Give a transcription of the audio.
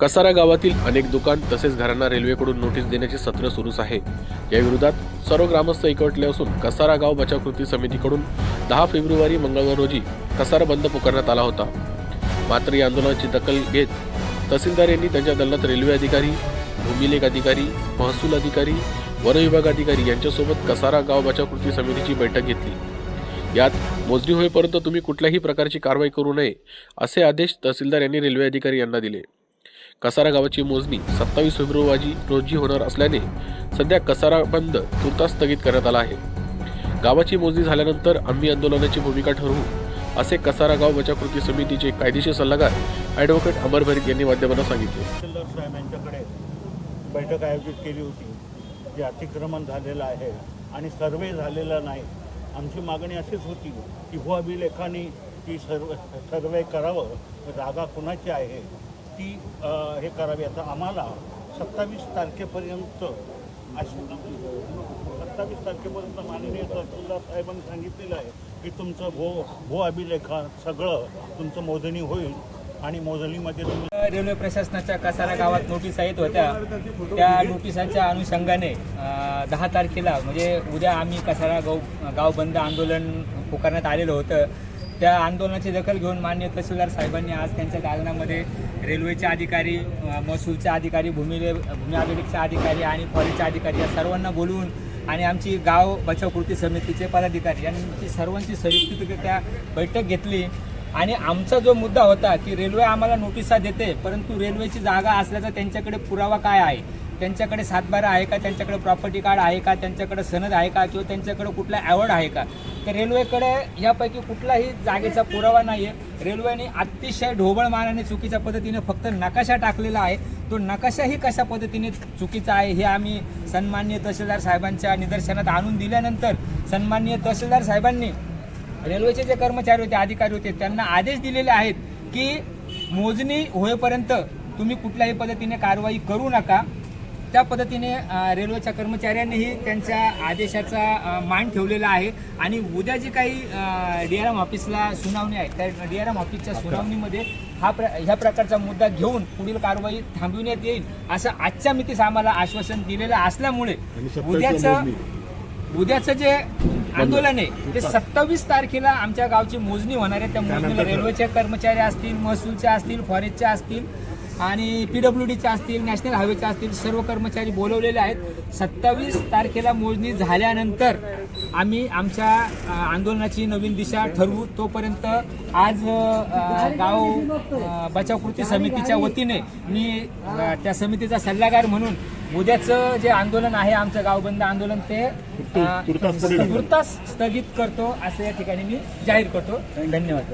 कसारा गावातील अनेक दुकान तसेच घरांना रेल्वेकडून नोटीस देण्याचे सत्र सुरूच आहे। या विरोधात सर्व ग्रामस्थ एकवटले असून कसारा गाव बचाव कृती समितीकडून 10 फेब्रुवारी मंगळवार रोजी कसारा बंद पुकारण्यात आला होता। मात्र या आंदोलनाची दखल घेत तहसीलदार यांनी त्यांच्या दलात रेल्वे अधिकारी, भूमिलेख अधिकारी, महसूल अधिकारी, वन विभाग अधिकारी यांच्यासोबत कसारा गाव बचाव कृती समितीची बैठक घेतली। यात मोजणी होईपर्यंत तुम्ही कुठल्याही प्रकारची कारवाई करू नये असे आदेश तहसीलदार यांनी रेल्वे अधिकारी यांना दिले। कसारा गावाची मोजणी 27 फेब्रुवारी रोजी होणार असल्याने सध्या कसारा बंद तुर्तास स्थगित करण्यात आला आहे। गावाची मोजणी झाल्यानंतर आम्ही आंदोलनाची भूमिका ठरवू असे कसारा गाव बचाव कृती समितीचे कायदेशीर सल्लागार ॲडव्होकेट अमर भरीत यांनी माध्यमांना सांगितले। तहसीलदार साहेब यांच्याकडे बैठक आयोजित केली होती, जे अतिक्रमण झालेलं आहे आणि सर्वे झालेला नाही। आमची मागणी अशीच होती की भूअभिलेखाने ती सर्वे करावं, जागा कुणाची आहे ती हे करावी। आता आम्हाला 27 तारखेपर्यंत माननीय तहसीलदार साहेबांनी सांगितलेलं आहे की तुमचं भू अभिलेखा सगळं तुमचं मोजणी होईल आणि मोजणीमध्ये रेल्वे प्रशासनाच्या कसारा गावात नोटीस येत होत्या। त्या नोटिसाच्या अनुषंगाने 10 तारखेला म्हणजे उद्या आम्ही कसारा गाव बंद आंदोलन पुकारण्यात आलेलं होतं। त्या आंदोलनाची दखल घेऊन माननीय तहसीलदार साहेबांनी आज त्यांच्या दालनामध्ये रेल्वेचे अधिकारी, महसूलचे अधिकारी, भूमी अभिलेखचे अधिकारी आणि फॉरेस्टचे अधिकारी या सर्वांना बोलवून आणि आमची गाव बचाव कृती समितीचे पदाधिकारी यांची सर्वांची संयुक्तरित्या बैठक घेतली। आणि आमचा जो मुद्दा होता की रेल्वे आम्हाला नोटिसा देते, परंतु रेल्वेची जागा असल्याचा त्यांच्याकडे पुरावा काय आहे, त्यांच्याकडे सातबारा आहे का, त्यांच्याकडे प्रॉपर्टी कार्ड आहे का, त्यांच्याकडे सनद आहे का, किंवा त्यांच्याकडे कुठला अवॉर्ड आहे का। तर रेल्वेकडे यापैकी कुठलाही जागेचा पुरावा नाही आहे। रेल्वेने अतिशय ढोबळमानाने चुकीच्या पद्धतीने फक्त नकाशा टाकलेला आहे। तो नकाशाही कशा पद्धतीने चुकीचा आहे हे आम्ही सन्माननीय तहसीलदार साहेबांच्या निदर्शनात आणून दिल्यानंतर सन्माननीय तहसीलदार साहेबांनी रेल्वेचे जे कर्मचारी होते, अधिकारी होते, त्यांना आदेश दिलेले आहेत की मोजणी होईपर्यंत तुम्ही कुठल्याही पद्धतीने कारवाई करू नका। त्या पद्धतीने रेल्वेच्या कर्मचाऱ्यांनीही त्यांच्या आदेशाचा मान ठेवलेला आहे। आणि उद्या जी काही DRM ऑफिसला सुनावणी आहे, त्या DRM ऑफिसच्या सुनावणीमध्ये ह्या प्रकारचा मुद्दा घेऊन पुढील कारवाई थांबविण्यात येईल असं आजच्या मितीस आम्हाला आश्वासन दिलेलं असल्यामुळे उद्याचं जे आंदोलन आहे ते 27 तारखेला आमच्या गावची मोजणी होणार आहे। त्या मोजणीला रेल्वेचे कर्मचारी असतील, महसूलचे असतील, फॉरेस्टचे असतील आणि PWDचे असतील, नॅशनल हायवेचे असतील, सर्व कर्मचारी बोलवलेले आहेत। 27 तारखेला मोजणी झाल्यानंतर आम्ही आमच्या आंदोलनाची नवीन दिशा ठरवू। तोपर्यंत आज गाव बचाव कृती समितीच्या वतीने मी त्या समितीचा सल्लागार म्हणून उद्याचं जे आंदोलन आहे, आमचं गाव बंद आंदोलन, ते तुर्तास स्थगित करतो असं या ठिकाणी मी जाहीर करतो। धन्यवाद।